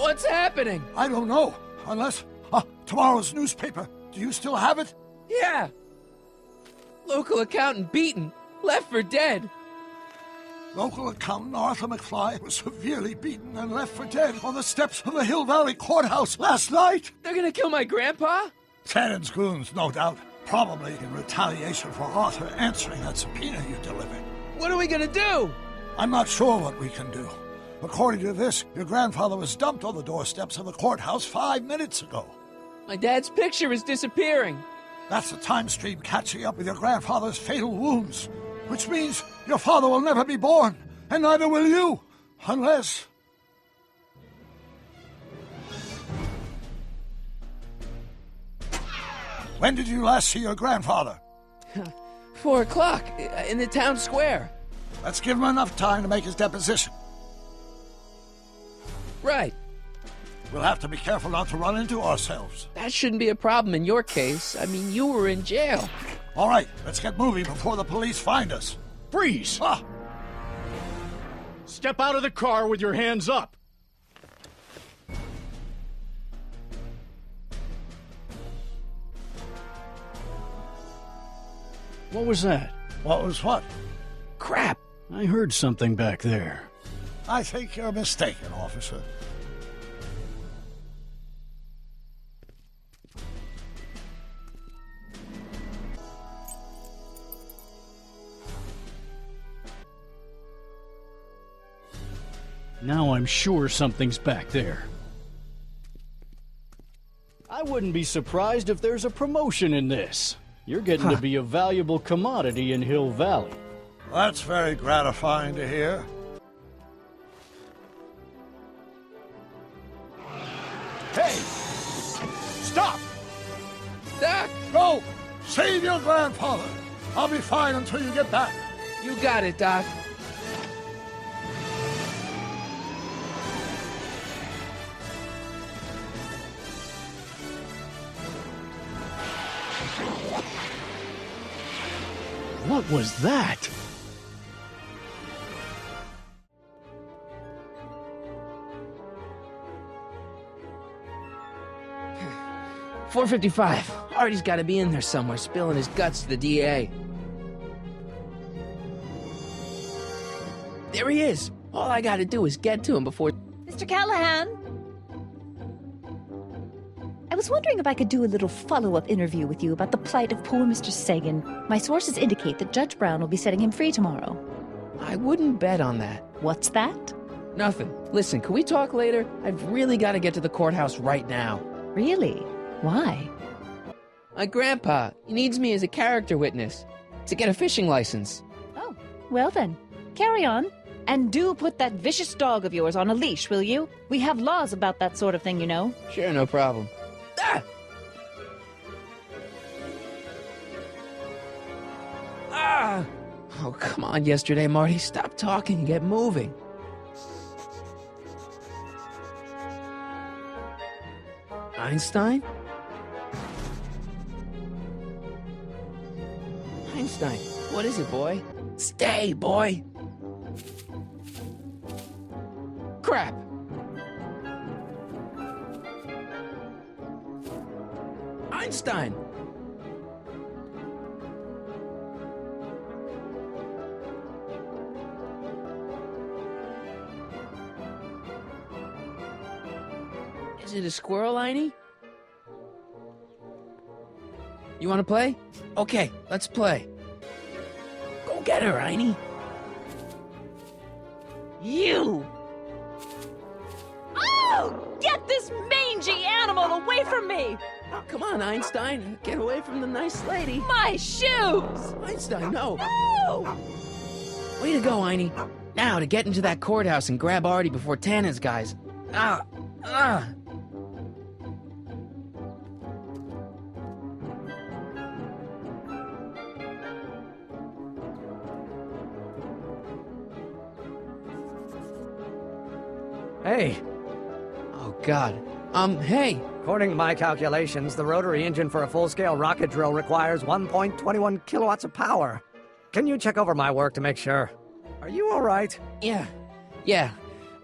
What's happening? I don't know, unless... tomorrow's newspaper. Do you still have it? Yeah. Local accountant beaten. Left for dead. Local accountant Arthur McFly was severely beaten and left for dead on the steps of the Hill Valley Courthouse last night. They're gonna kill my grandpa? Tannen's goons, no doubt. Probably in retaliation for Arthur answering that subpoena you delivered. What are we gonna do? I'm not sure what we can do. According to this, your grandfather was dumped on the doorsteps of the courthouse 5 minutes ago. My dad's picture is disappearing. That's the time stream catching up with your grandfather's fatal wounds. Which means your father will never be born, and neither will you, unless... When did you last see your grandfather? 4 o'clock, in the town square. Let's give him enough time to make his deposition. Right. We'll have to be careful not to run into ourselves. That shouldn't be a problem in your case. I mean, you were in jail. All right, let's get moving before the police find us. Freeze! Ah! Step out of the car with your hands up. What was that? What was what? Crap. I heard something back there. I think you're mistaken, officer. Now I'm sure something's back there. I wouldn't be surprised if there's a promotion in this. You're getting to be a valuable commodity in Hill Valley. That's very gratifying to hear. Hey! Stop! Doc! Go! Save your grandfather! I'll be fine until you get back. You got it, Doc. What was that? .455. Artie's got to be in there somewhere, spilling his guts to the DA. There he is. All I got to do is get to him before... Mr. Callahan? I was wondering if I could do a little follow-up interview with you about the plight of poor Mr. Sagan. My sources indicate that Judge Brown will be setting him free tomorrow. I wouldn't bet on that. What's that? Nothing. Listen, can we talk later? I've really got to get to the courthouse right now. Really? Why? My grandpa, he needs me as a character witness to get a fishing license. Oh, well then, carry on. And do put that vicious dog of yours on a leash, will you? We have laws about that sort of thing, you know. Sure, no problem. Ah! Ah! Oh, come on, yesterday, Marty. Stop talking and get moving. Einstein? Einstein, what is it, boy? Stay, boy! Crap! Einstein! Is it a squirrel, Einie? You want to play? Okay, let's play. Go get her, Einie. You! Oh! Get this mangy animal away from me! Oh, come on, Einstein. Get away from the nice lady. My shoes! Einstein, no. No! Way to go, Einie. Now to get into that courthouse and grab Artie before Tannen's guys. Ah! Ah! Hey, Oh, God. Hey! according to my calculations, the rotary engine for a full-scale rocket drill requires 1.21 kilowatts of power. Can you check over my work to make sure? Are you all right? Yeah.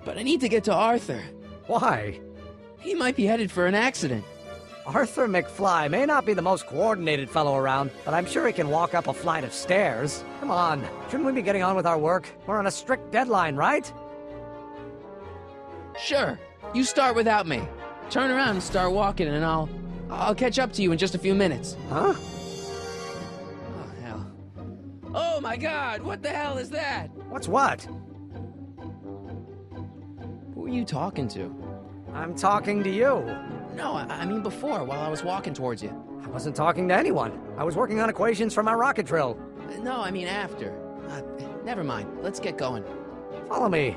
But I need to get to Arthur. Why? He might be headed for an accident. Arthur McFly may not be the most coordinated fellow around, but I'm sure he can walk up a flight of stairs. Come on, shouldn't we be getting on with our work? We're on a strict deadline, right? Sure, you start without me. Turn around and start walking, and I'll catch up to you in just a few minutes. Huh? Oh, hell. Oh, my God, what the hell is that? What's what? Who are you talking to? I'm talking to you. No, I mean before, while I was walking towards you. I wasn't talking to anyone. I was working on equations for my rocket drill. No, I mean after. Never mind, let's get going. Follow me.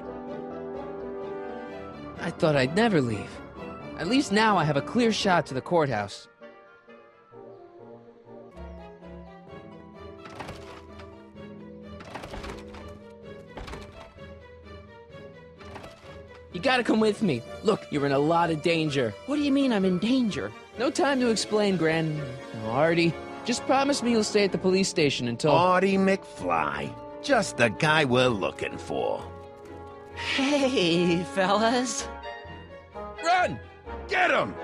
I thought I'd never leave. At least now I have a clear shot to the courthouse. You gotta come with me. Look, you're in a lot of danger. What do you mean I'm in danger? No time to explain, Gran. No, Artie, just promise me you'll stay at the police station until... Artie McFly. Just the guy we're looking for. Hey, fellas. Run! Get him!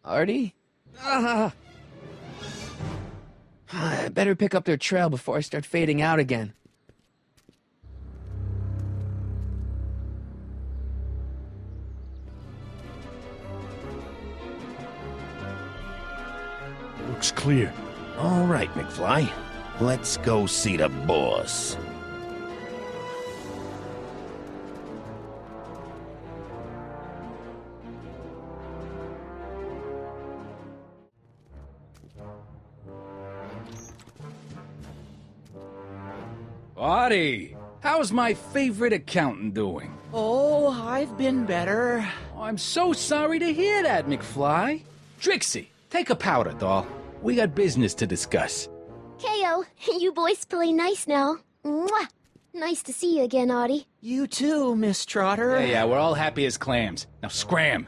Artie? I better pick up their trail before I start fading out again. Looks clear. All right, McFly. Let's go see the boss. Artie, how's my favorite accountant doing? Oh, I've been better. Oh, I'm so sorry to hear that, McFly. Trixie, take a powder, doll. We got business to discuss. KO, you boys play nice now. Mwah! Nice to see you again, Artie. You too, Miss Trotter. Yeah, we're all happy as clams. Now scram.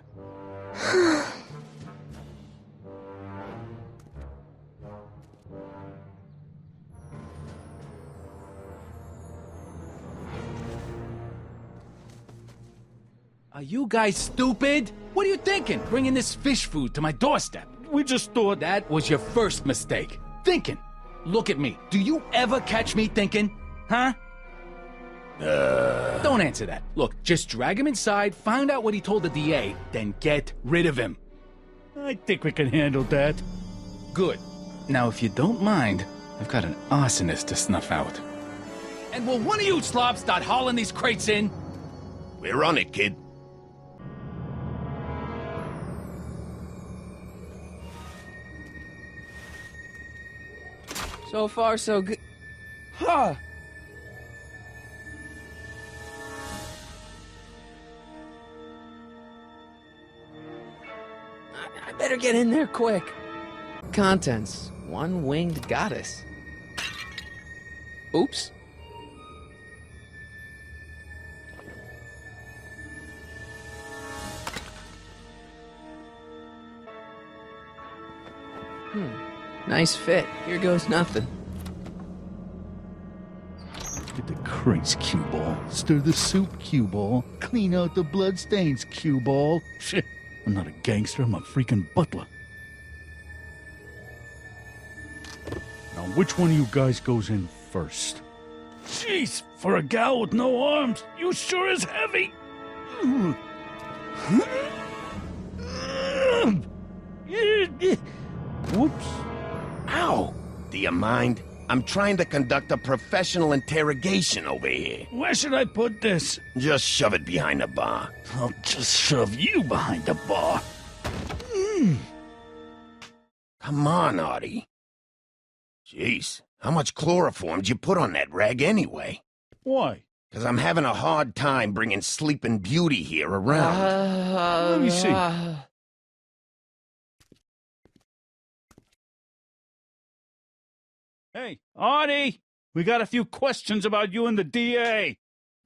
Are you guys stupid? What are you thinking, bringing this fish food to my doorstep? We just thought that was your first mistake. Thinking. Look at me. Do you ever catch me thinking? Huh? Don't answer that. Look, just drag him inside, find out what he told the DA, then get rid of him. I think we can handle that. Good. Now, if you don't mind, I've got an arsonist to snuff out. And will one of you slobs start hauling these crates in? We're on it, kid. So far, so good. Huh. I better get in there quick. Contents. One-winged goddess. Oops. Nice fit. Here goes nothing. Get the crates, cue ball. Stir the soup, cue ball. Clean out the bloodstains, cue ball. Shit, I'm not a gangster, I'm a freaking butler. Now, which one of you guys goes in first? Jeez, for a gal with no arms, you sure is heavy. Whoops. Ow! Do you mind? I'm trying to conduct a professional interrogation over here. Where should I put this? Just shove it behind the bar. I'll just shove you behind the bar. Come on, Artie. Jeez, how much chloroform did you put on that rag anyway? Why? Because I'm having a hard time bringing Sleeping Beauty here around. Let me see. Hey, Artie! We got a few questions about you and the DA.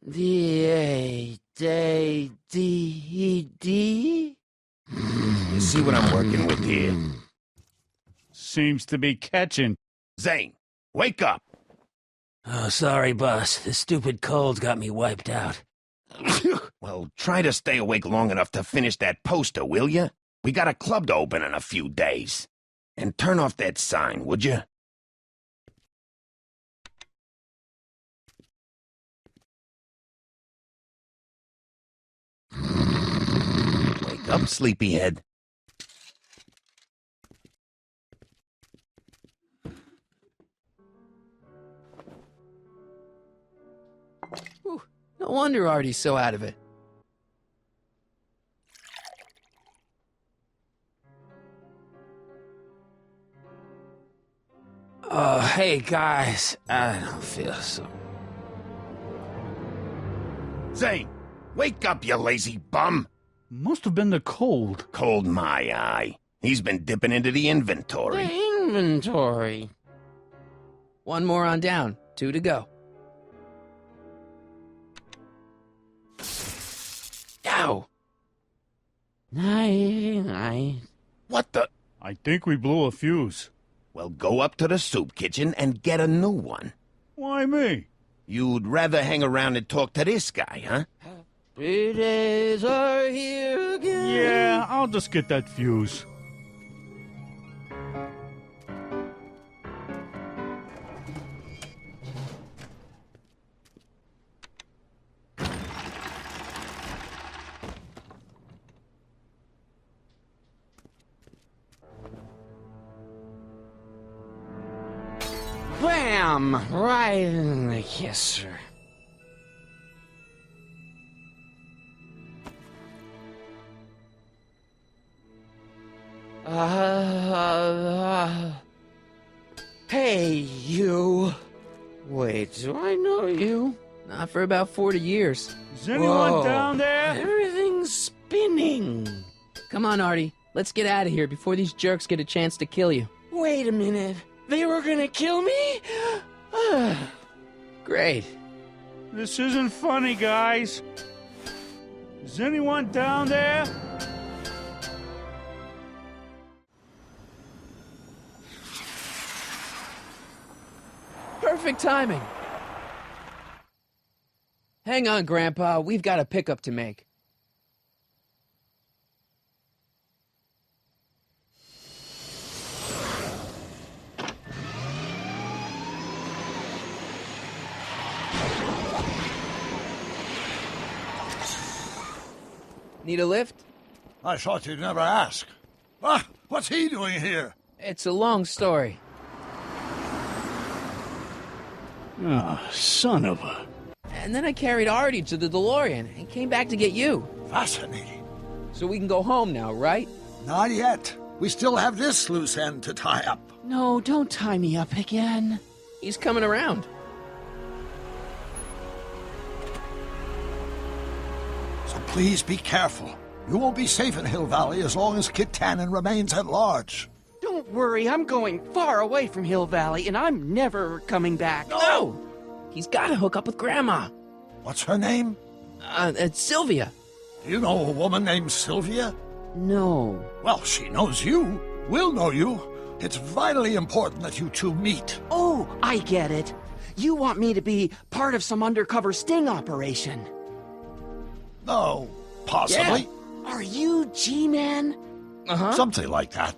D-A-D-D? You see what I'm working with here? Seems to be catching. Zane, wake up! Oh, sorry, boss. The stupid cold got me wiped out. Well, try to stay awake long enough to finish that poster, will you? We got a club to open in a few days. And turn off that sign, would you? Wake up, sleepyhead. Whew, no wonder Artie's so out of it. Oh, hey, guys. I don't feel so... Zane, wake up, you lazy bum! Must have been the cold. Cold my eye. He's been dipping into the inventory. The inventory. One more on down. 2 to go. Ow! Night. What the? I think we blew a fuse. Well, go up to the soup kitchen and get a new one. Why me? You'd rather hang around and talk to this guy, huh? Happy days are here again. Yeah, I'll just get that fuse. Bam! Right in the kisser. Hey, you. Wait, do I know you? Not for about 40 years. Is anyone Whoa. down there? Everything's spinning. Come on, Artie. Let's get out of here before these jerks get a chance to kill you. Wait a minute. They were gonna kill me? Great. This isn't funny, guys. Is anyone down there? Perfect timing. Hang on, Grandpa. We've got a pickup to make. Need a lift? I thought you'd never ask. Ah, what's he doing here? It's a long story. Ah, son of a... And then I carried Artie to the DeLorean and came back to get you. Fascinating. So we can go home now, right? Not yet. We still have this loose end to tie up. No, don't tie me up again. He's coming around. So please be careful. You won't be safe in Hill Valley as long as Kit Tannen remains at large. Don't worry, I'm going far away from Hill Valley, and I'm never coming back. No! He's got to hook up with Grandma. What's her name? It's Sylvia. Do you know a woman named Sylvia? No. Well, she knows you. We'll know you. It's vitally important that you two meet. Oh, I get it. You want me to be part of some undercover sting operation. No, possibly. Are you G-Man? Uh-huh. Something like that.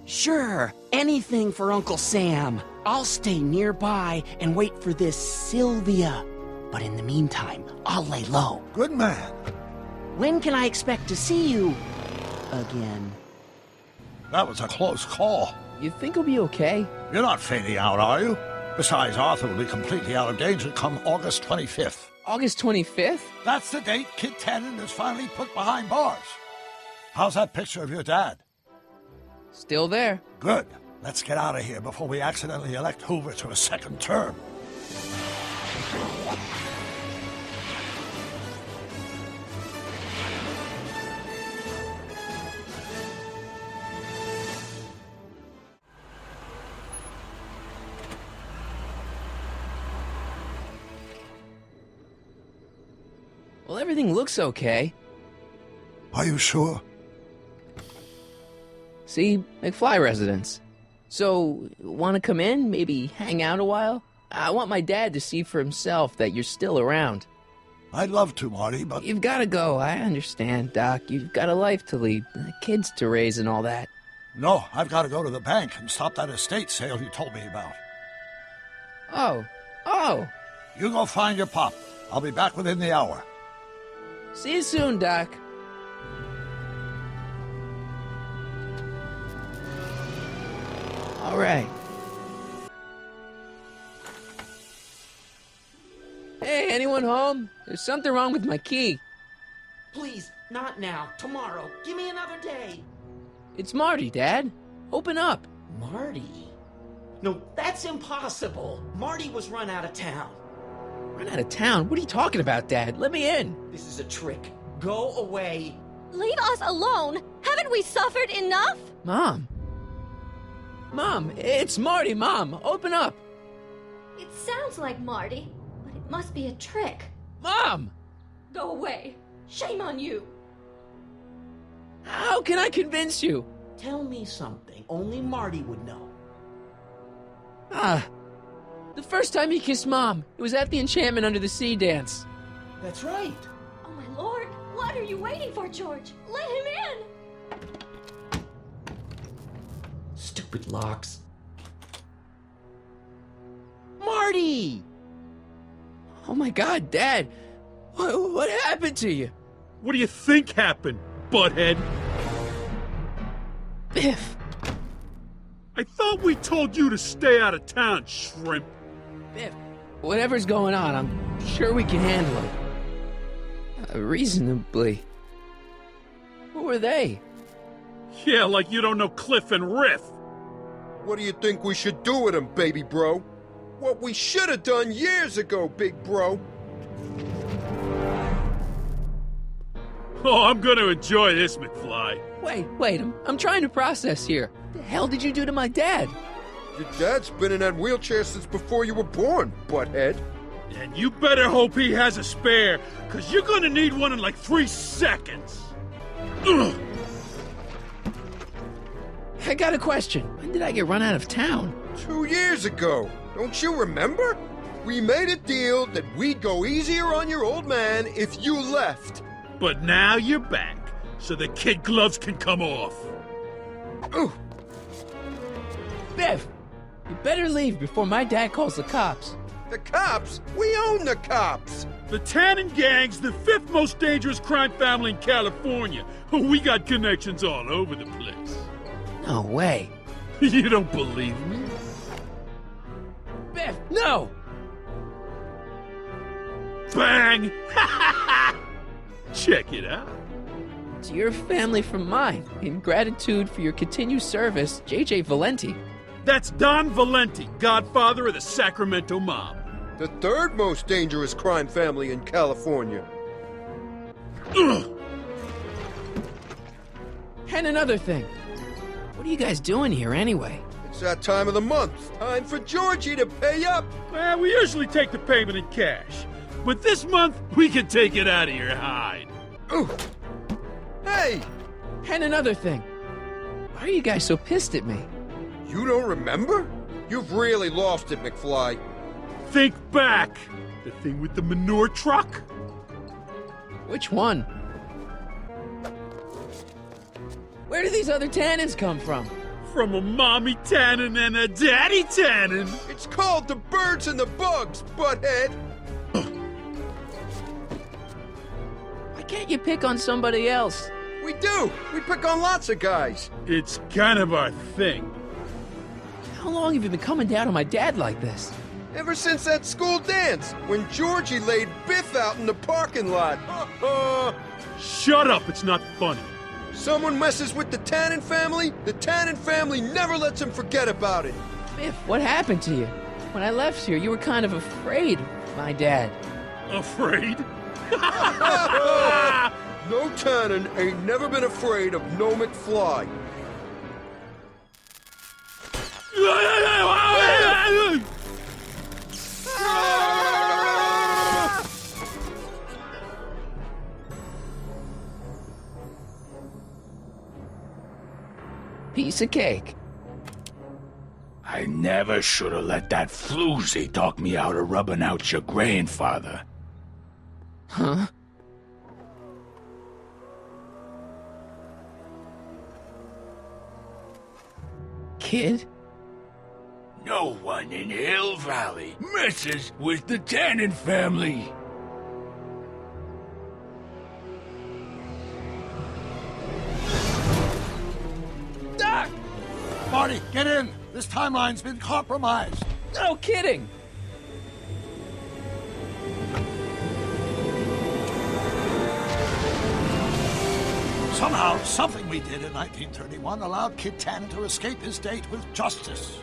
Sure, anything for Uncle Sam. I'll stay nearby and wait for this Sylvia. But in the meantime, I'll lay low. Good man. When can I expect to see you again? That was a close call. You think he'll be okay? You're not fading out, are you? Besides, Arthur will be completely out of danger come August 25th. August 25th? That's the date Kit Tannen is finally put behind bars. How's that picture of your dad? Still there. Good. Let's get out of here before we accidentally elect Hoover to a second term. Well, everything looks okay. Are you sure? See? McFly residence. So, want to come in? Maybe hang out a while? I want my dad to see for himself that you're still around. I'd love to, Marty, but You've got to go. I understand, Doc. You've got a life to lead, kids to raise and all that. no, I've got to go to the bank and stop that estate sale you told me about. Oh. You go find your pop. I'll be back within the hour. See you soon, Doc. All right. Hey, anyone home? There's something wrong with my key. Please, not now. Tomorrow. Give me another day. It's Marty, Dad. Open up. Marty? No, that's impossible. Marty was run out of town. Run out of town? What are you talking about, Dad? Let me in. This is a trick. Go away. Leave us alone! Haven't we suffered enough? Mom, it's Marty, Mom. Open up. It sounds like Marty, but it must be a trick. Mom! Go away. Shame on you. How can I convince you? Tell me something only Marty would know. The first time he kissed Mom, it was at the Enchantment Under the Sea dance. That's right. Oh my lord, what are you waiting for, George? Let him in! Stupid locks. Marty! Oh my God, Dad. What happened to you? What do you think happened, butthead? Biff. I thought we told you to stay out of town, shrimp. Biff, whatever's going on, I'm sure we can handle it. Reasonably. Who were they? Yeah, like you don't know Cliff and Riff. What do you think we should do with him, baby bro? What we should have done years ago, big bro. Oh, I'm gonna enjoy this, McFly. Wait, I'm trying to process here. The hell did you do to my dad? Your dad's been in that wheelchair since before you were born, butthead. And you better hope he has a spare, cause you're gonna need one in like 3 seconds. Ugh. I got a question. When did I get run out of town? 2 years ago. Don't you remember? We made a deal that we'd go easier on your old man if you left. But now you're back, so the kid gloves can come off. Ooh. Biff, you better leave before my dad calls the cops. The cops? We own the cops! The Tannen gang's the 5th most dangerous crime family in California. We got connections all over the place. No way. You don't believe me? Biff, no! Bang! Check it out. To your family from mine, in gratitude for your continued service, J.J. Valenti. That's Don Valenti, godfather of the Sacramento mob. The 3rd most dangerous crime family in California. Ugh. And another thing. What are you guys doing here anyway? It's that time of the month. Time for Georgie to pay up. Well, we usually take the payment in cash. But this month, we can take it out of your hide. Ooh. Hey! And another thing. Why are you guys so pissed at me? You don't remember? You've really lost it, McFly. Think back. The thing with the manure truck? Which one? Where do these other Tannens come from? From a mommy Tannen and a daddy Tannen. It's called the birds and the bugs, butthead. Why can't you pick on somebody else? We do. We pick on lots of guys. It's kind of our thing. How long have you been coming down on my dad like this? Ever since that school dance, when Georgie laid Biff out in the parking lot. Shut up, it's not funny. Someone messes with the Tannen family never lets him forget about it. Biff, what happened to you? When I left here, you were kind of afraid of my dad. Afraid? No Tannen ain't never been afraid of no McFly. Piece of cake. I never should have let that floozy talk me out of rubbing out your grandfather. Huh? Kid? No one in Hill Valley messes with the Tannen family. Doc! Marty, get in! This timeline's been compromised. No kidding! Somehow, something we did in 1931 allowed Kid Tannen to escape his date with justice.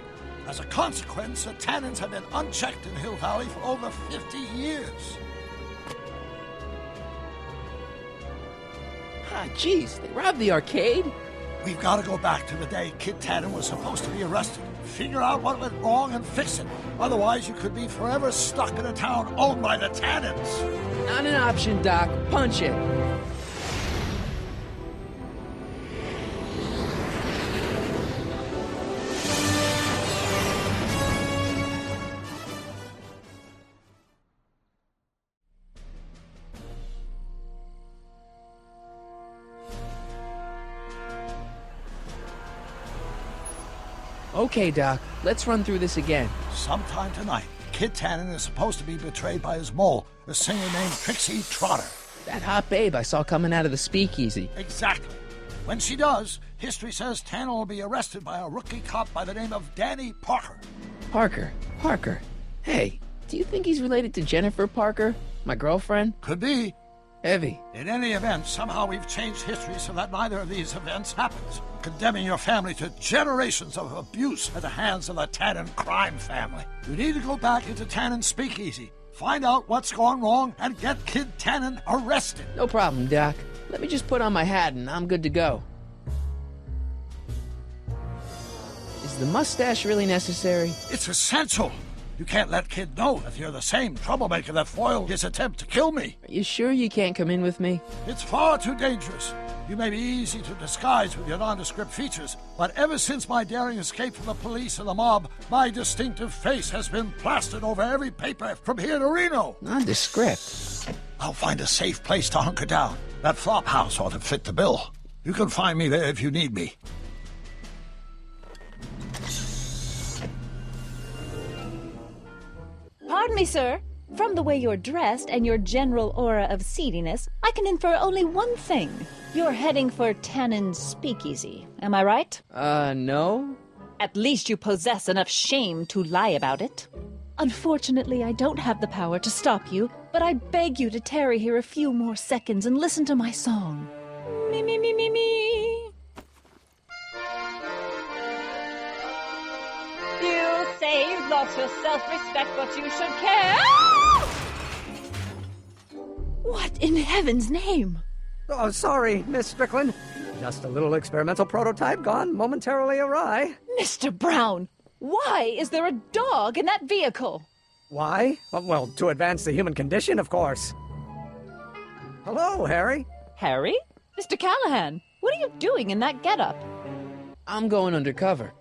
As a consequence, the Tannens have been unchecked in Hill Valley for over 50 years. Ah, jeez, they robbed the arcade? We've got to go back to the day Kid Tannen was supposed to be arrested. Figure out what went wrong and fix it. Otherwise, you could be forever stuck in a town owned by the Tannens. Not an option, Doc. Punch it. Okay, Doc, let's run through this again. Sometime tonight, Kid Tannen is supposed to be betrayed by his mole, a singer named Trixie Trotter. That hot babe I saw coming out of the speakeasy. Exactly. When she does, history says Tannen will be arrested by a rookie cop by the name of Danny Parker. Parker. Hey, do you think he's related to Jennifer Parker, my girlfriend? Could be. Heavy. In any event, somehow we've changed history so that neither of these events happens, condemning your family to generations of abuse at the hands of the Tannen crime family. You need to go back into Tannen's speakeasy, find out what's gone wrong, and get Kid Tannen arrested. No problem, Doc. Let me just put on my hat and I'm good to go. Is the mustache really necessary? It's essential. You can't let Kid know that you're the same troublemaker that foiled his attempt to kill me. Are you sure you can't come in with me? It's far too dangerous. You may be easy to disguise with your nondescript features, but ever since my daring escape from the police and the mob, my distinctive face has been plastered over every paper from here to Reno. Nondescript? I'll find a safe place to hunker down. That flop house ought to fit the bill. You can find me there if you need me. Pardon me, sir. From the way you're dressed and your general aura of seediness, I can infer only one thing. You're heading for Tannen's speakeasy. Am I right? No. At least you possess enough shame to lie about it. Unfortunately, I don't have the power to stop you, but I beg you to tarry here a few more seconds and listen to my song. Me, me, me, me, me. You say you've lost your self-respect, but you should care. What in heaven's name? Oh, sorry, Miss Strickland. Just a little experimental prototype gone momentarily awry. Mr. Brown, why is there a dog in that vehicle? Why? Well, to advance the human condition, of course. Hello, Harry. Harry? Mr. Callahan, what are you doing in that getup? I'm going undercover.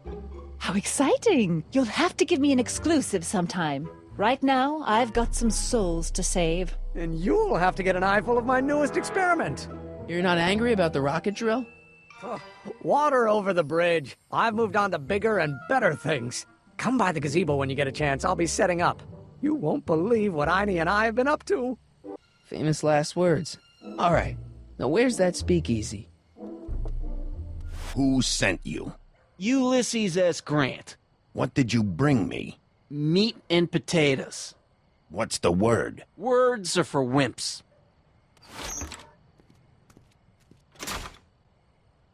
How exciting! You'll have to give me an exclusive sometime. Right now, I've got some souls to save. And you'll have to get an eyeful of my newest experiment. You're not angry about the rocket drill? Oh, water over the bridge. I've moved on to bigger and better things. Come by the gazebo when you get a chance. I'll be setting up. You won't believe what Einie and I have been up to. Famous last words. All right. Now where's that speakeasy? Who sent you? Ulysses S. Grant. What did you bring me? Meat and potatoes. What's the word? Words are for wimps.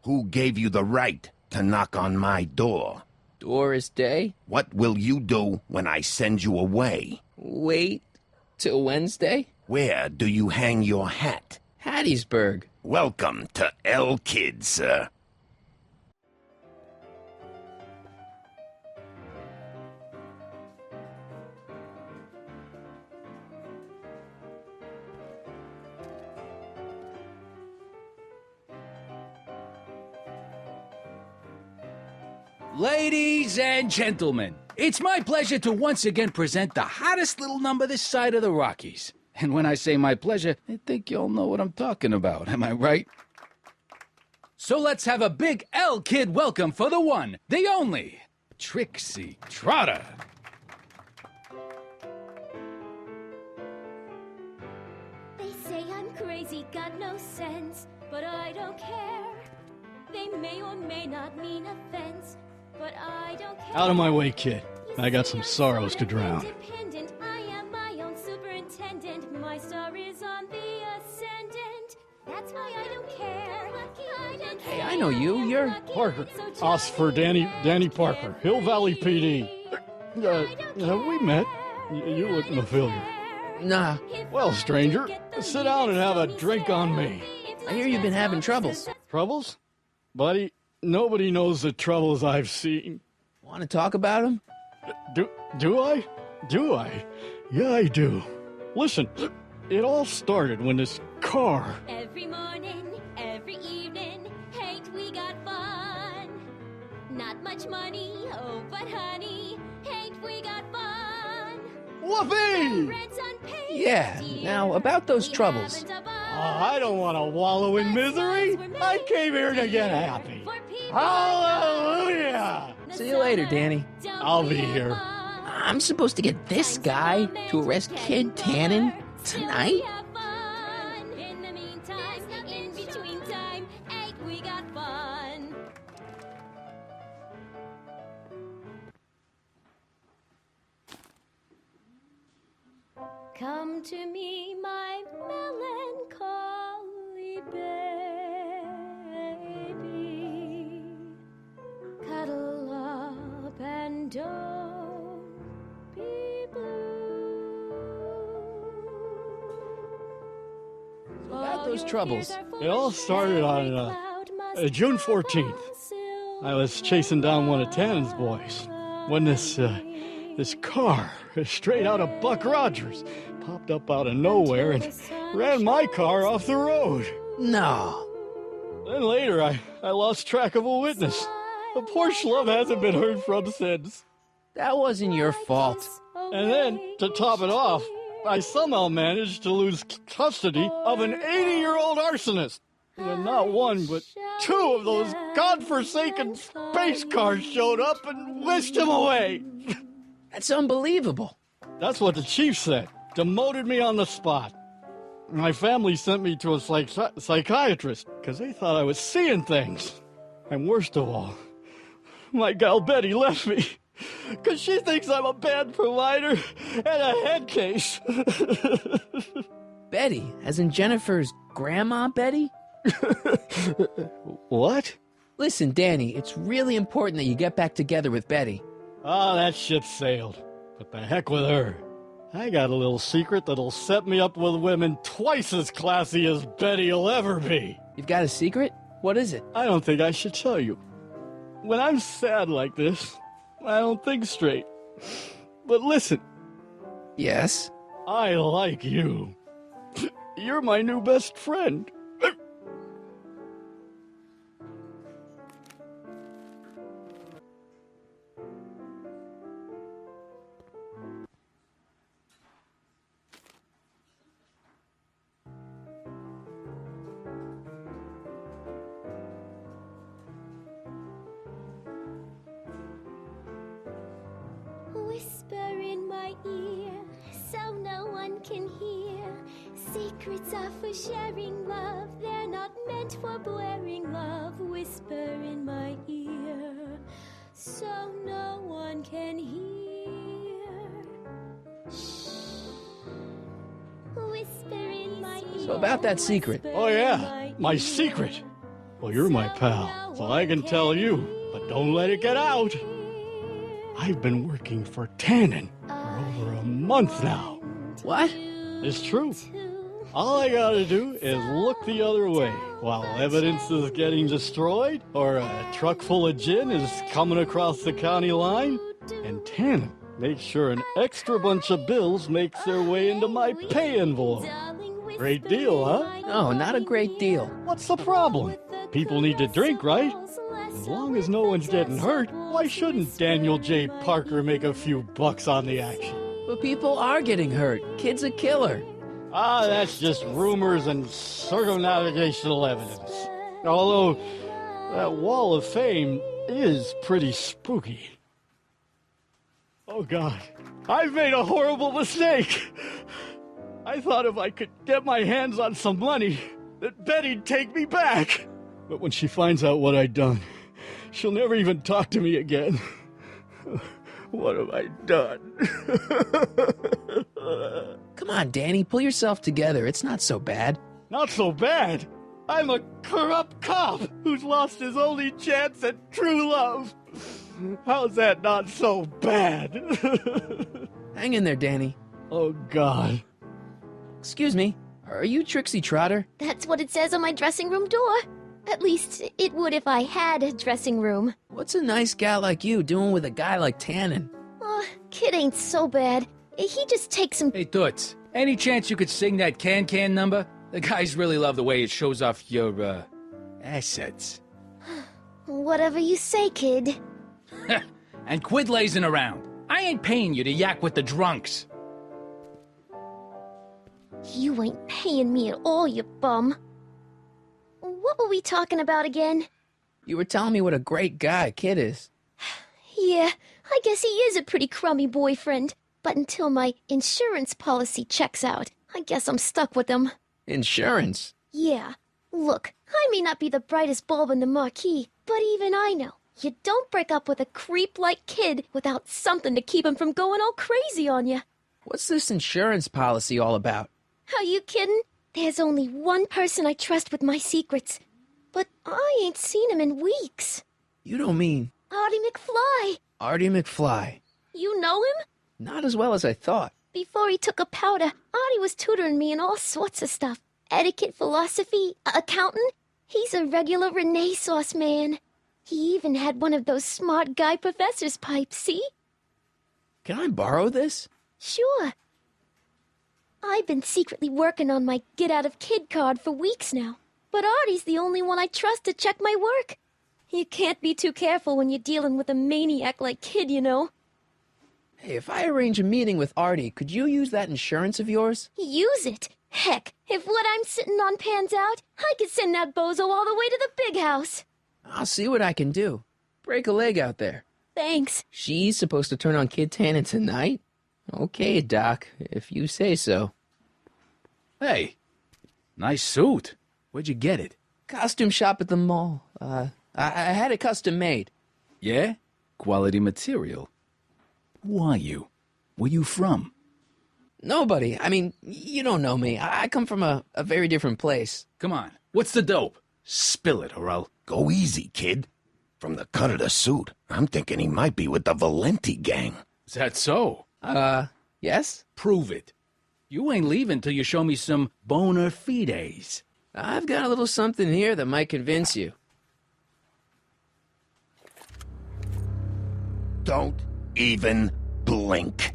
Who gave you the right to knock on my door? Doris Day? What will you do when I send you away? Wait till Wednesday? Where do you hang your hat? Hattiesburg. Welcome to El Kid, sir. Ladies and gentlemen, it's my pleasure to once again present the hottest little number this side of the Rockies. And when I say my pleasure, I think you'll know what I'm talking about, am I right? So let's have a big L-Kid welcome for the one, the only, Trixie Trotter. They say I'm crazy, got no sense, but I don't care. They may or may not mean offense, but I don't care. Out of my way, kid. I got some sorrows to drown. Independent, I am my own superintendent. My star is on the ascendant. That's why I don't care. I don't care. Hey, I know you. You're Parker. Oscar Danny Parker, Hill Valley PD. Have we met? You look familiar. Nah. Well, stranger, sit down and have a drink on me. I hear you've been having troubles. Troubles? Buddy, nobody knows the troubles I've seen. Want to talk about them? Do I? Do I? Yeah, I do. Listen, it all started when this car... Every morning, every evening, ain't we got fun? Not much money, oh, but honey, ain't we got fun? Whoopee! Rent's unpaid. Yeah, now about those troubles. I don't want to wallow in misery. I came here to get happy. Hallelujah! See you later, Danny. I'll be here. I'm supposed to get this guy to arrest Kid Tannen tonight? In the meantime, in between time, ain't we got fun? Come to me, my melancholy baby. Cuddle up and don't be blue. So about those troubles. It all started on June 14th. I was chasing down one of Tannen's boys when this car, straight out of Buck Rogers, popped up out of nowhere and ran my car off the road. No. Then later, I lost track of a witness. The poor schlub hasn't been heard from since. That wasn't your fault. And then, to top it off, I somehow managed to lose custody of an 80-year-old arsonist. And not one, but two of those godforsaken space cars showed up and whisked him away. That's unbelievable. That's what the chief said. Demoted me on the spot. My family sent me to a psychiatrist because they thought I was seeing things. And worst of all, my gal Betty left me because she thinks I'm a bad provider and a head case. Betty, as in Jennifer's grandma Betty? What? Listen, Danny, it's really important that you get back together with Betty. Oh, that ship sailed. But the heck with her. I got a little secret that'll set me up with women twice as classy as Betty'll ever be. You've got a secret? What is it? I don't think I should tell you. When I'm sad like this, I don't think straight. But listen. Yes? I like you. You're my new best friend. Whisper in my ear, so no one can hear. Secrets are for sharing love, they're not meant for blaring love. Whisper in my ear, so no one can hear. Shh. Whisper in my ear. So about that secret. Oh yeah, my secret. Well, you're my pal, so I can tell you, but don't let it get out. I've been working for Tannen for over a month now. What? It's true. All I gotta do is look the other way while evidence is getting destroyed or a truck full of gin is coming across the county line, and Tannen makes sure an extra bunch of bills makes their way into my pay envelope. Great deal, huh? No, not a great deal. What's the problem? People need to drink, right? As long as no one's getting hurt, why shouldn't Daniel J. Parker make a few bucks on the action? But people are getting hurt. Kid's a killer. Ah, that's just rumors and circumnavigational evidence. Although, that wall of fame is pretty spooky. Oh God, I've made a horrible mistake. I thought if I could get my hands on some money, that Betty'd take me back. But when she finds out what I'd done, she'll never even talk to me again. What have I done? Come on, Danny, pull yourself together. It's not so bad. Not so bad? I'm a corrupt cop who's lost his only chance at true love. How's that not so bad? Hang in there, Danny. Oh, God. Excuse me, are you Trixie Trotter? That's what it says on my dressing room door. At least, it would if I had a dressing room. What's a nice gal like you doing with a guy like Tannen? Kid ain't so bad. He just takes some... Hey, Toots, any chance you could sing that can number? The guys really love the way it shows off your, assets. Whatever you say, kid. And quit lazing around. I ain't paying you to yak with the drunks. You ain't paying me at all, you bum. What were we talking about again? You were telling me what a great guy Kid is. Yeah, I guess he is a pretty crummy boyfriend. But until my insurance policy checks out, I guess I'm stuck with him. Insurance? Yeah. Look, I may not be the brightest bulb in the marquee, but even I know you don't break up with a creep like Kid without something to keep him from going all crazy on you. What's this insurance policy all about? Are you kidding? There's only one person I trust with my secrets, but I ain't seen him in weeks. You don't mean... Artie McFly. Artie McFly. You know him? Not as well as I thought. Before he took a powder, Artie was tutoring me in all sorts of stuff. Etiquette, philosophy, accounting. He's a regular Renaissance man. He even had one of those smart guy professor's pipes, see? Can I borrow this? Sure. I've been secretly working on my get-out-of-kid card for weeks now. But Artie's the only one I trust to check my work. You can't be too careful when you're dealing with a maniac like Kid, you know. Hey, if I arrange a meeting with Artie, could you use that insurance of yours? Use it? Heck, if what I'm sitting on pans out, I could send that bozo all the way to the big house. I'll see what I can do. Break a leg out there. Thanks. She's supposed to turn on Kid Tannen tonight? Okay, Doc, if you say so. Hey, nice suit. Where'd you get it? Costume shop at the mall. I had it custom made. Yeah? Quality material. Who are you? Where you from? Nobody. I mean, you don't know me. I come from a very different place. Come on, what's the dope? Spill it, or I'll... Go easy, kid. From the cut of the suit, I'm thinking he might be with the Valenti gang. Is that so? Yes? Prove it. You ain't leaving till you show me some bona fides. I've got a little something here that might convince you. Don't even blink.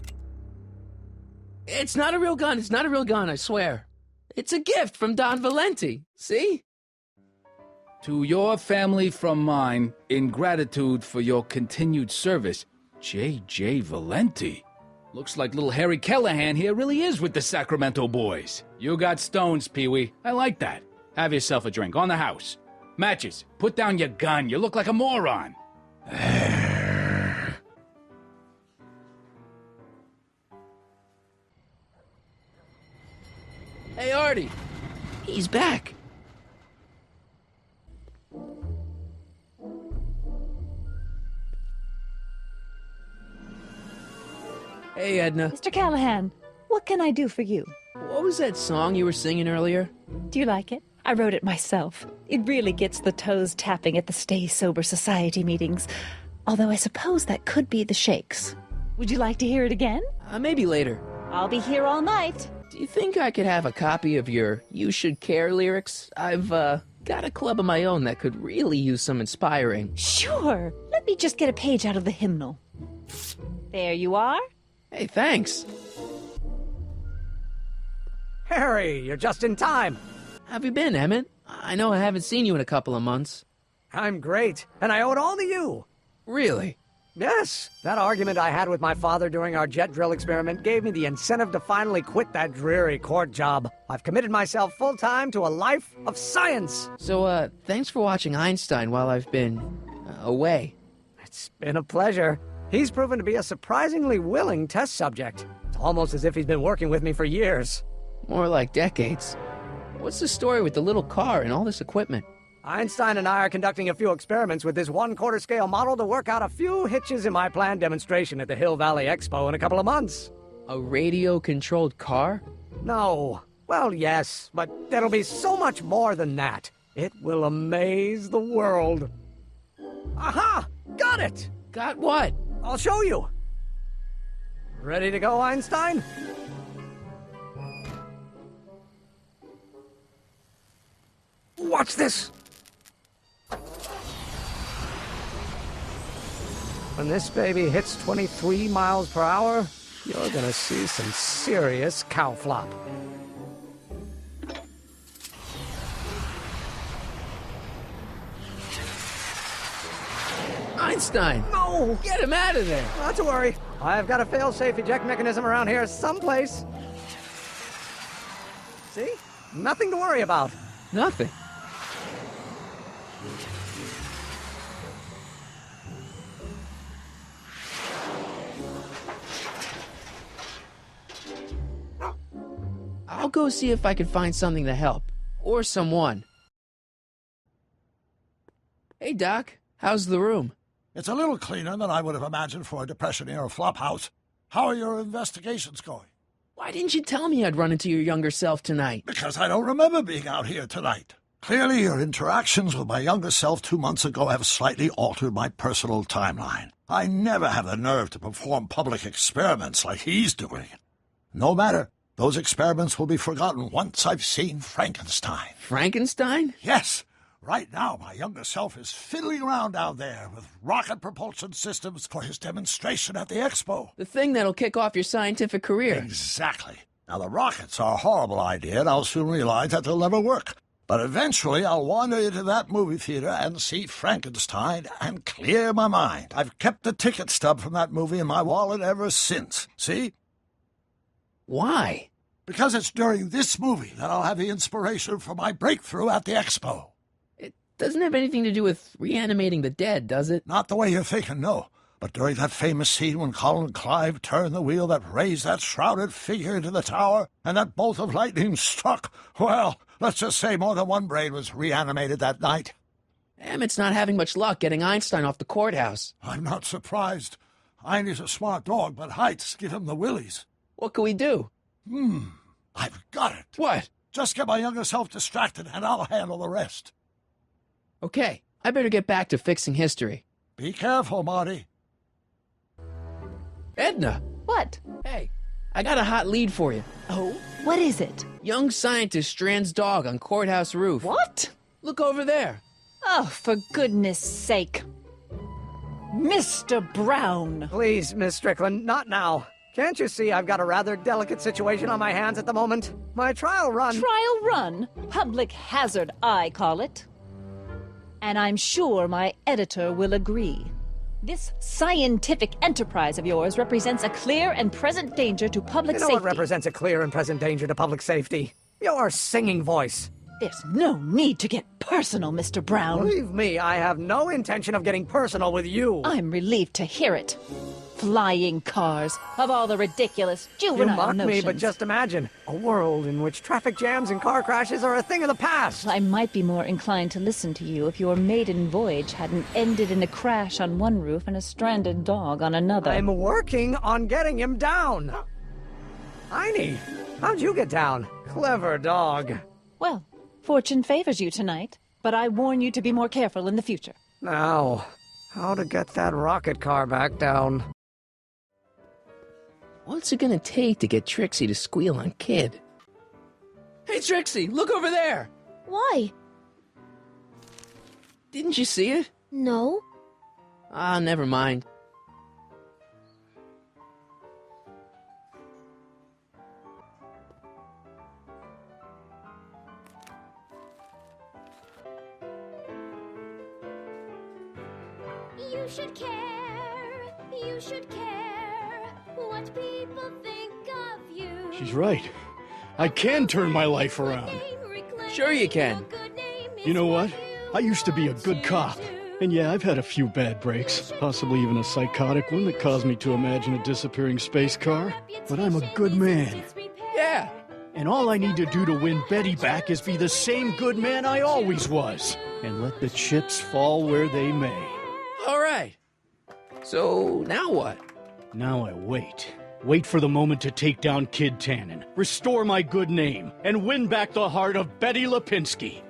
It's not a real gun. It's not a real gun, I swear. It's a gift from Don Valenti. See? To your family from mine, in gratitude for your continued service, J.J. Valenti. Looks like little Harry Callahan here really is with the Sacramento boys. You got stones, Pee-wee. I like that. Have yourself a drink on the house. Matches, put down your gun. You look like a moron. Hey, Artie. He's back. Hey, Edna. Mr. Callahan, what can I do for you? What was that song you were singing earlier? Do you like it? I wrote it myself. It really gets the toes tapping at the Stay Sober Society meetings. Although I suppose that could be the Shakes. Would you like to hear it again? Maybe later. I'll be here all night. Do you think I could have a copy of your You Should Care lyrics? I've, got a club of my own that could really use some inspiring. Sure. Let me just get a page out of the hymnal. There you are. Hey, thanks. Harry, you're just in time. How have you been, Emmett? I know I haven't seen you in a couple of months. I'm great, and I owe it all to you. Really? Yes, that argument I had with my father during our jet drill experiment gave me the incentive to finally quit that dreary court job. I've committed myself full-time to a life of science. So, thanks for watching Einstein while I've been away. It's been a pleasure. He's proven to be a surprisingly willing test subject. It's almost as if he's been working with me for years. More like decades. What's the story with the little car and all this equipment? Einstein and I are conducting a few experiments with this 1/4 scale model to work out a few hitches in my planned demonstration at the Hill Valley Expo in a couple of months. A radio-controlled car? No. Well, yes, but it'll be so much more than that. It will amaze the world. Aha! Got it! Got what? I'll show you. Ready to go, Einstein? Watch this! When this baby hits 23 miles per hour, you're gonna see some serious cow flop. Einstein! No! Get him out of there! Not to worry. I've got a fail-safe eject mechanism around here someplace. See? Nothing to worry about. Nothing. I'll go see if I can find something to help. Or someone. Hey, Doc. How's the room? It's a little cleaner than I would have imagined for a Depression-era flophouse. How are your investigations going? Why didn't you tell me I'd run into your younger self tonight? Because I don't remember being out here tonight. Clearly, your interactions with my younger self 2 months ago have slightly altered my personal timeline. I never have the nerve to perform public experiments like he's doing. No matter. Those experiments will be forgotten once I've seen Frankenstein. Frankenstein? Yes. Right now, my younger self is fiddling around down there with rocket propulsion systems for his demonstration at the expo. The thing that'll kick off your scientific career. Exactly. Now, the rockets are a horrible idea, and I'll soon realize that they'll never work. But eventually, I'll wander into that movie theater and see Frankenstein and clear my mind. I've kept the ticket stub from that movie in my wallet ever since. See? Why? Because it's during this movie that I'll have the inspiration for my breakthrough at the expo. It doesn't have anything to do with reanimating the dead, does it? Not the way you're thinking, no. But during that famous scene when Colin Clive turned the wheel that raised that shrouded figure into the tower, and that bolt of lightning struck, well, let's just say more than one brain was reanimated that night. Emmett's not having much luck getting Einstein off the courthouse. I'm not surprised. Einstein's a smart dog, but heights give him the willies. What can we do? I've got it. What? Just get my younger self distracted, and I'll handle the rest. Okay, I better get back to fixing history. Be careful, Marty. Edna! What? Hey, I got a hot lead for you. Oh? What is it? Young scientist strands dog on courthouse roof. What? Look over there. Oh, for goodness sake. Mr. Brown! Please, Miss Strickland, not now. Can't you see I've got a rather delicate situation on my hands at the moment? My trial run... Trial run? Public hazard, I call it. And I'm sure my editor will agree. This scientific enterprise of yours represents a clear and present danger to public safety. You know what represents a clear and present danger to public safety? Your singing voice. There's no need to get personal, Mr. Brown. Believe me, I have no intention of getting personal with you. I'm relieved to hear it. Flying cars, of all the ridiculous juvenile You mock notions. me, but just imagine a world in which traffic jams and car crashes are a thing of the past. I might be more inclined to listen to you if your maiden voyage hadn't ended in a crash on one roof and a stranded dog on another. I'm working on getting him down. Heine, how'd you get down? Clever dog. Well, fortune favors you tonight, but I warn you to be more careful in the future. Now, how to get that rocket car back down? What's it gonna take to get Trixie to squeal on Kid? Hey, Trixie, look over there! Why? Didn't you see it? No. Ah, never mind. You should care. You should care what people think of you. She's right. I can turn my life around. Sure you can. You know what? I used to be a good cop. And yeah, I've had a few bad breaks, possibly even a psychotic one that caused me to imagine a disappearing space car. But I'm a good man. Yeah. And all I need to do to win Betty back is be the same good man I always was. And let the chips fall where they may. All right. So, now what? Now I wait. Wait for the moment to take down Kid Tannen, restore my good name, and win back the heart of Betty Lipinski.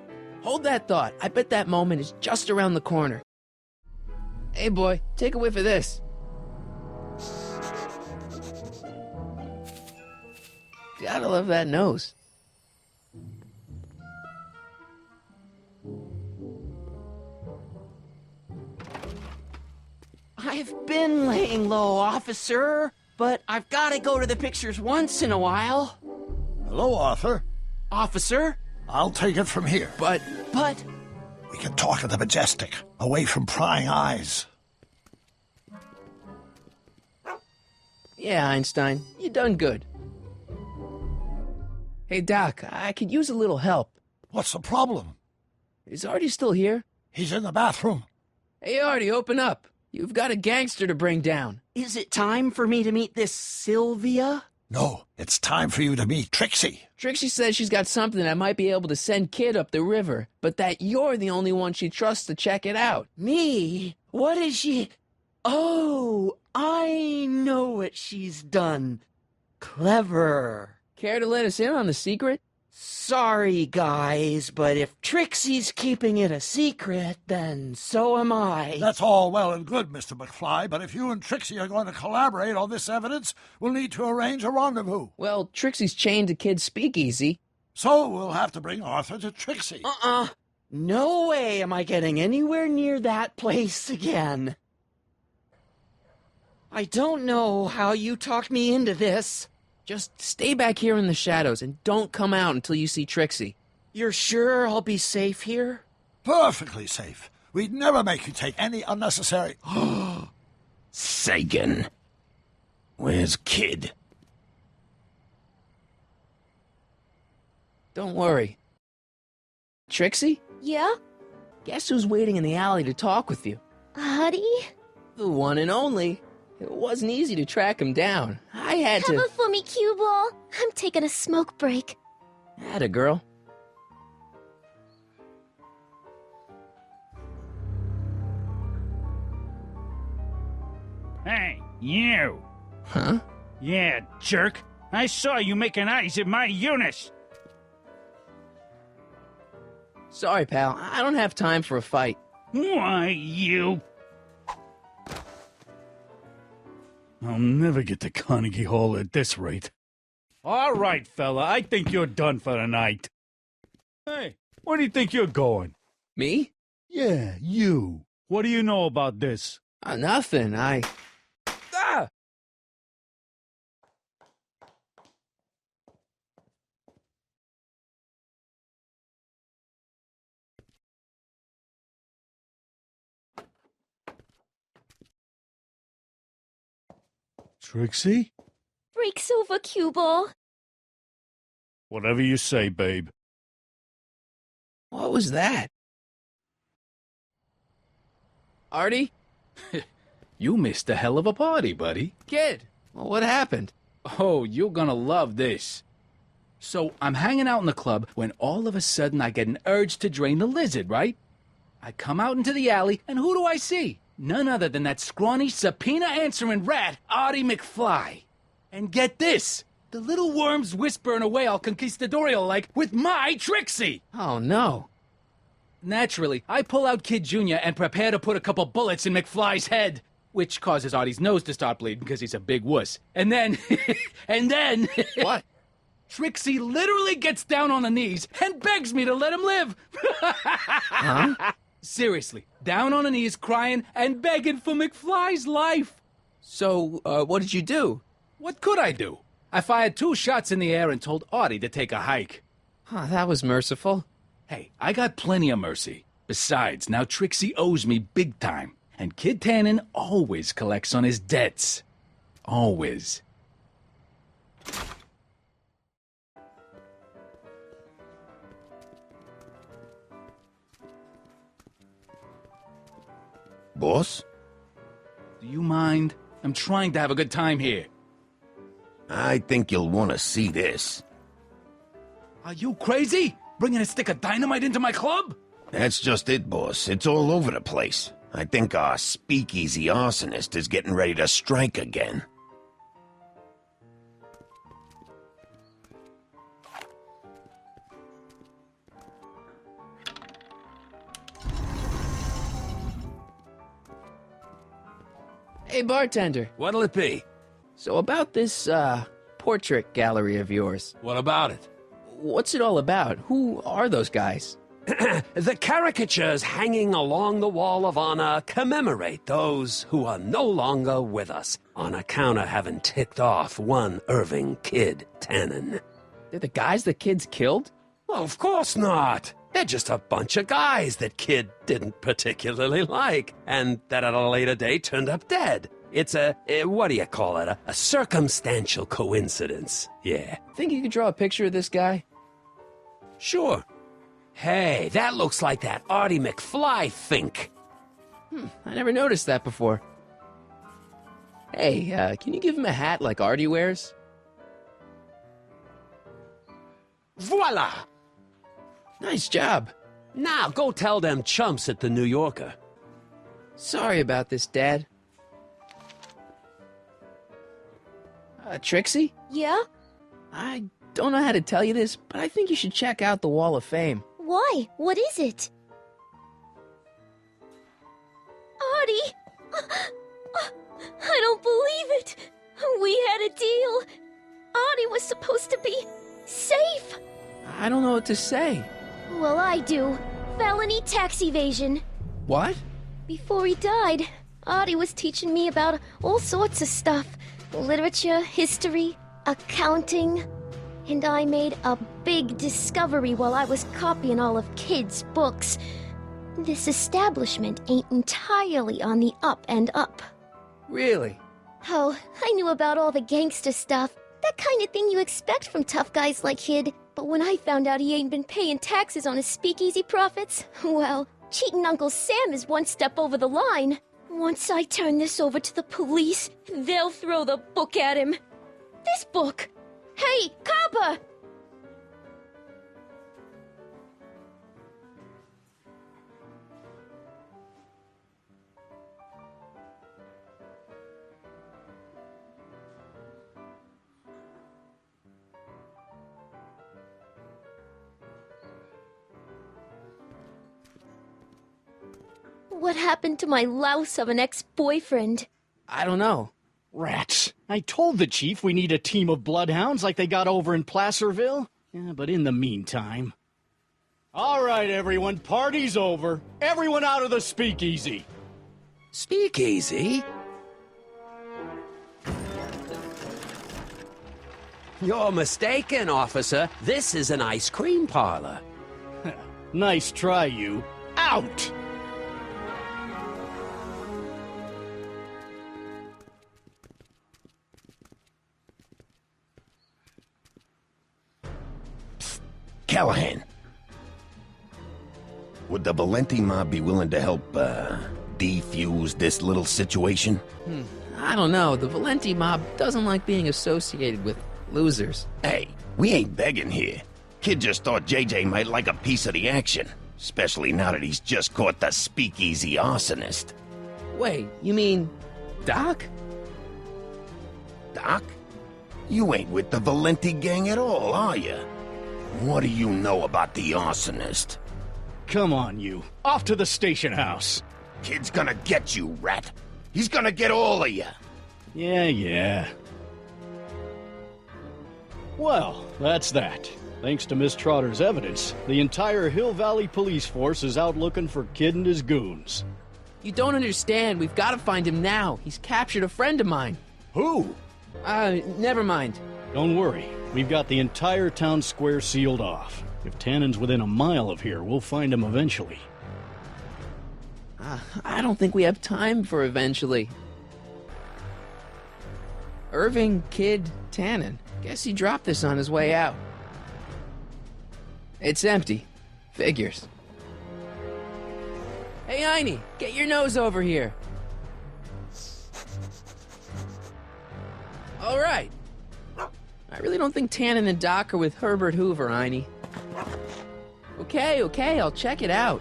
Hold that thought. I bet that moment is just around the corner. Hey, boy, take a whiff of this. Gotta love that nose. I've been laying low, officer, but I've got to go to the pictures once in a while. Hello, Arthur. Officer? I'll take it from here. But... We can talk at the Majestic, away from prying eyes. Yeah, Einstein, you done good. Hey, Doc, I could use a little help. What's the problem? Is Artie still here? He's in the bathroom. Hey, Artie, open up. You've got a gangster to bring down. Is it time for me to meet this Sylvia? No, it's time for you to meet Trixie. Trixie says she's got something that might be able to send Kid up the river, but that you're the only one she trusts to check it out. Me? What is she... Oh, I know what she's done. Clever. Care to let us in on the secret? Sorry, guys, but if Trixie's keeping it a secret, then so am I. That's all well and good, Mr. McFly, but if you and Trixie are going to collaborate on this evidence, we'll need to arrange a rendezvous. Well, Trixie's chained to Kid's speakeasy. So we'll have to bring Arthur to Trixie. No way am I getting anywhere near that place again. I don't know how you talked me into this. Just stay back here in the shadows and don't come out until you see Trixie. You're sure I'll be safe here? Perfectly safe. We'd never make you take any unnecessary... Sagan. Where's Kid? Don't worry. Trixie? Yeah? Guess who's waiting in the alley to talk with you? Artie? The one and only. It wasn't easy to track him down. I had to... Cover for me, cue ball. I'm taking a smoke break. Atta girl. Hey, you! Huh? Yeah, jerk. I saw you making eyes at my Eunice! Sorry, pal. I don't have time for a fight. Why, you... I'll never get to Carnegie Hall at this rate. All right, fella, I think you're done for the night. Hey, where do you think you're going? Me? Yeah, you. What do you know about this? Nothing. Ah! Trixie? Breaks over, cue ball. Whatever you say, babe. What was that? Artie? You missed a hell of a party, buddy. Kid, well, what happened? Oh, you're gonna love this. So, I'm hanging out in the club when all of a sudden I get an urge to drain the lizard, right? I come out into the alley, and who do I see? None other than that scrawny, subpoena-answering rat, Artie McFly. And get this, the little worm's whispering away all conquistadorial-like with my Trixie! Oh, no. Naturally, I pull out Kid Jr. and prepare to put a couple bullets in McFly's head, which causes Artie's nose to start bleeding because he's a big wuss. And then... What? Trixie literally gets down on her knees and begs me to let him live! Huh? Seriously, down on her knees, crying and begging for McFly's life. So, what did you do? What could I do? I fired 2 shots in the air and told Artie to take a hike. Huh, that was merciful. Hey, I got plenty of mercy. Besides, now Trixie owes me big time. And Kid Tannen always collects on his debts. Always. Boss? Do you mind? I'm trying to have a good time here. I think you'll want to see this. Are you crazy? Bringing a stick of dynamite into my club? That's just it, boss. It's all over the place. I think our speakeasy arsonist is getting ready to strike again. Hey, bartender. What'll it be? So about this, portrait gallery of yours. What about it? What's it all about? Who are those guys? The caricatures hanging along the wall of honor commemorate those who are no longer with us on account of having ticked off one Irving Kid Tannen. They're the guys the kids killed? Well, of course not. They're just a bunch of guys that Kid didn't particularly like, and that at a later date turned up dead. It's what do you call it? A circumstantial coincidence. Yeah. Think you could draw a picture of this guy? Sure. Hey, that looks like that Artie McFly think. I never noticed that before. Hey, can you give him a hat like Artie wears? Voila! Nice job. Now go tell them chumps at the New Yorker. Sorry about this, Dad. Trixie? Yeah? I don't know how to tell you this, but I think you should check out the Wall of Fame. Why? What is it? Artie! I don't believe it! We had a deal! Artie was supposed to be safe! I don't know what to say. Well, I do. Felony tax evasion. What? Before he died, Artie was teaching me about all sorts of stuff. Literature, history, accounting. And I made a big discovery while I was copying all of Kid's books. This establishment ain't entirely on the up and up. Really? Oh, I knew about all the gangster stuff. That kind of thing you expect from tough guys like Kid. But when I found out he ain't been paying taxes on his speakeasy profits, well, cheating Uncle Sam is one step over the line. Once I turn this over to the police, they'll throw the book at him. This book! Hey, copper! What happened to my louse of an ex-boyfriend? I don't know. Rats. I told the chief we need a team of bloodhounds like they got over in Placerville. Yeah, but in the meantime... All right, everyone, party's over. Everyone out of the speakeasy. Speakeasy? You're mistaken, officer. This is an ice cream parlor. Nice try, you. Out! Callahan. Would the Valenti mob be willing to help, defuse this little situation? I don't know. The Valenti mob doesn't like being associated with losers. Hey, we ain't begging here. Kid just thought JJ might like a piece of the action, especially now that he's just caught the speakeasy arsonist. Wait, you mean Doc? Doc? You ain't with the Valenti gang at all, are you? What do you know about the arsonist? Come on, you. Off to the station house. Kid's gonna get you, rat. He's gonna get all of you. Yeah. Well, that's that. Thanks to Miss Trotter's evidence, the entire Hill Valley police force is out looking for Kid and his goons. You don't understand. We've got to find him now. He's captured a friend of mine. Who? Never mind. Don't worry. We've got the entire town square sealed off. If Tannen's within a mile of here, we'll find him eventually. I don't think we have time for eventually. Irving Kid Tannen. Guess he dropped this on his way out. It's empty. Figures. Hey, Einie, get your nose over here. All right. I really don't think Tannen and Doc are with Herbert Hoover, Einie. Okay, I'll check it out.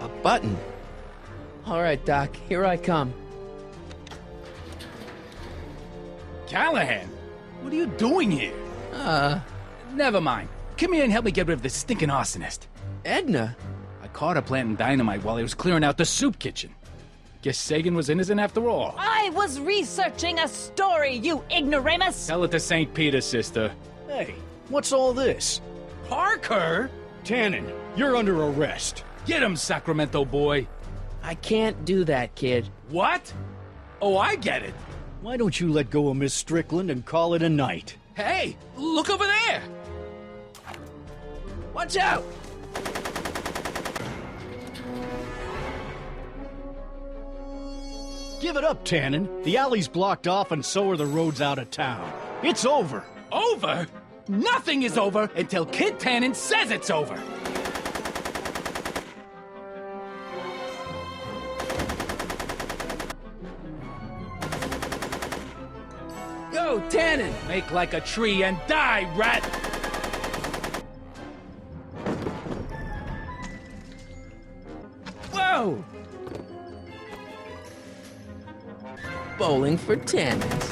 A button. All right, Doc, here I come. Callahan, what are you doing here? Never mind. Come here and help me get rid of this stinking arsonist. Edna? I caught her planting dynamite while he was clearing out the soup kitchen. Guess Sagan was innocent after all. I was researching a story, you ignoramus! Tell it to St. Peter, sister. Hey, what's all this? Parker? Tannen, you're under arrest. Get him, Sacramento boy. I can't do that, kid. What? Oh, I get it. Why don't you let go of Miss Strickland and call it a night? Hey, look over there! Watch out! Give it up, Tannen. The alley's blocked off and so are the roads out of town. It's over. Over? Nothing is over until Kid Tannen says it's over. Go, Tannen! Make like a tree and die, rat! Whoa! Bowling for Tannens.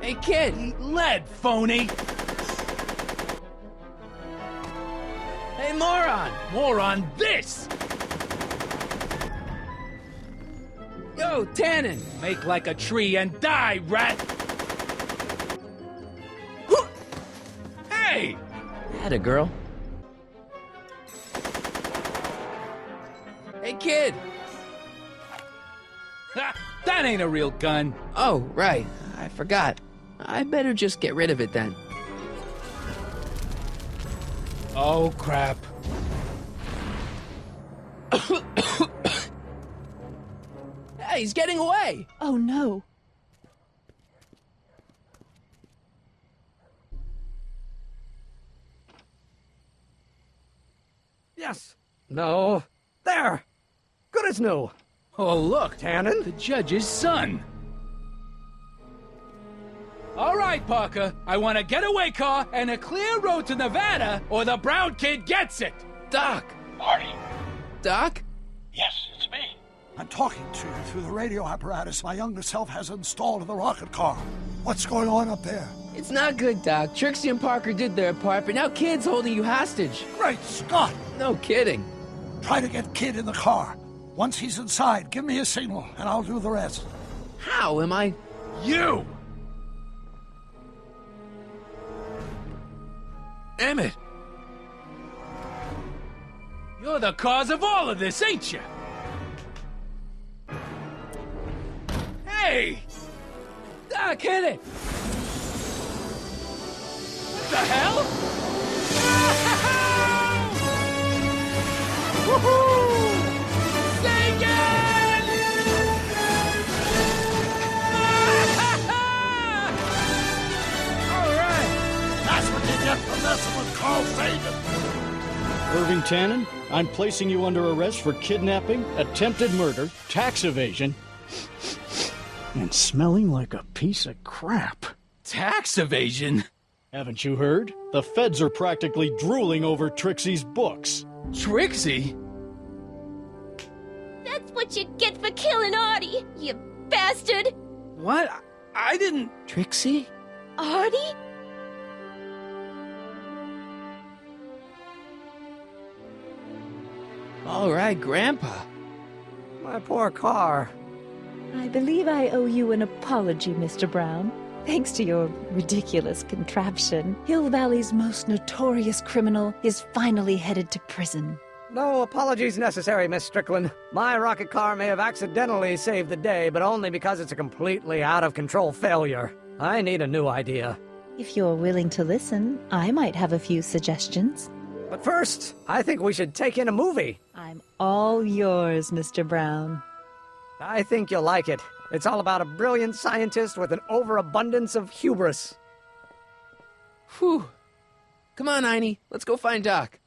Hey, kid! Eat lead, phony! Hey, moron! More on this! Yo, Tannen! Make like a tree and die, rat! Hey! Atta girl. Hey, kid! Ha, that ain't a real gun. Oh, right. I forgot. I better just get rid of it then. Oh, crap. Hey, he's getting away! Oh no. Yes. No. There. Good as new. Oh, look. Tannen? The judge's son. All right, Parker. I want a getaway car and a clear road to Nevada, or the brown kid gets it. Doc! Marty? Doc? Yes, it's me. I'm talking to you through the radio apparatus my younger self has installed in the rocket car. What's going on up there? It's not good, Doc. Trixie and Parker did their part, but now Kid's holding you hostage. Great Scott! No kidding. Try to get Kid in the car. Once he's inside, give me a signal, and I'll do the rest. How am I... You! Emmett! You're the cause of all of this, ain't you? Hey! Doc, hit it! What the hell? Woohoo! Sagan! All right! That's what you get for messing with Carl Sagan! Irving Tannen, I'm placing you under arrest for kidnapping, attempted murder, tax evasion, and smelling like a piece of crap. Tax evasion? Haven't you heard? The feds are practically drooling over Trixie's books. Trixie? That's what you get for killing Artie, you bastard! What? I didn't... Trixie? Artie? All right, Grandpa. My poor car. I believe I owe you an apology, Mr. Brown. Thanks to your ridiculous contraption, Hill Valley's most notorious criminal is finally headed to prison. No apologies necessary, Miss Strickland. My rocket car may have accidentally saved the day, but only because it's a completely out-of-control failure. I need a new idea. If you're willing to listen, I might have a few suggestions. But first, I think we should take in a movie. I'm all yours, Mr. Brown. I think you'll like it. It's all about a brilliant scientist with an overabundance of hubris. Whew. Come on, Einie. Let's go find Doc.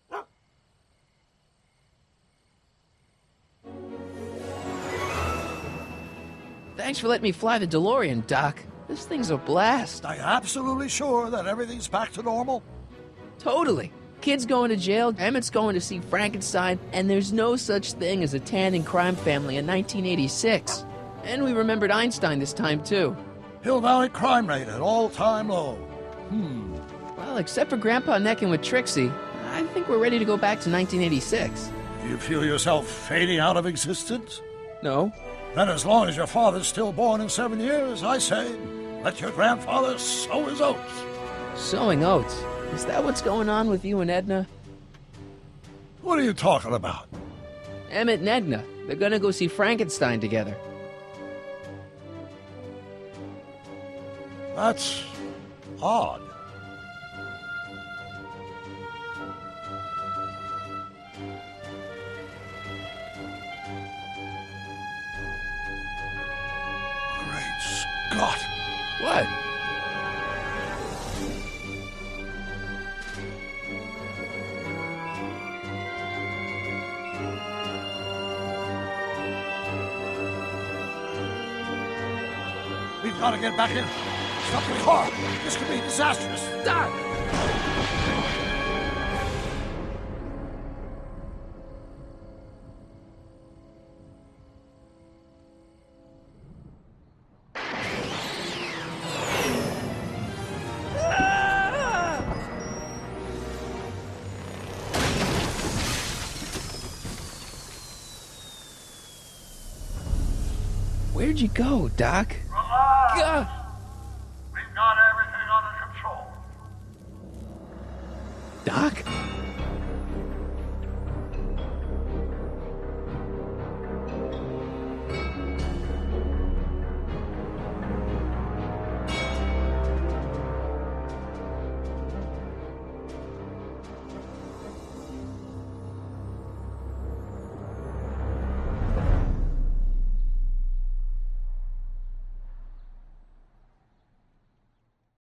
Thanks for letting me fly the DeLorean, Doc. This thing's a blast. Are you absolutely sure that everything's back to normal? Totally. Kid's going to jail, Emmett's going to see Frankenstein, and there's no such thing as a Tannen crime family in 1986. And we remembered Einstein this time, too. Hill Valley crime rate at all-time low. Well, except for Grandpa necking with Trixie, I think we're ready to go back to 1986. Do you feel yourself fading out of existence? No. Then as long as your father's still born in 7 years, I say, let your grandfather sow his oats. Sowing oats? Is that what's going on with you and Edna? What are you talking about? Emmett and Edna. They're gonna go see Frankenstein together. That's odd. Great Scott! What? We've got to get back in. Stop the car. This could be disastrous. Doc! Where'd you go, Doc? Gah!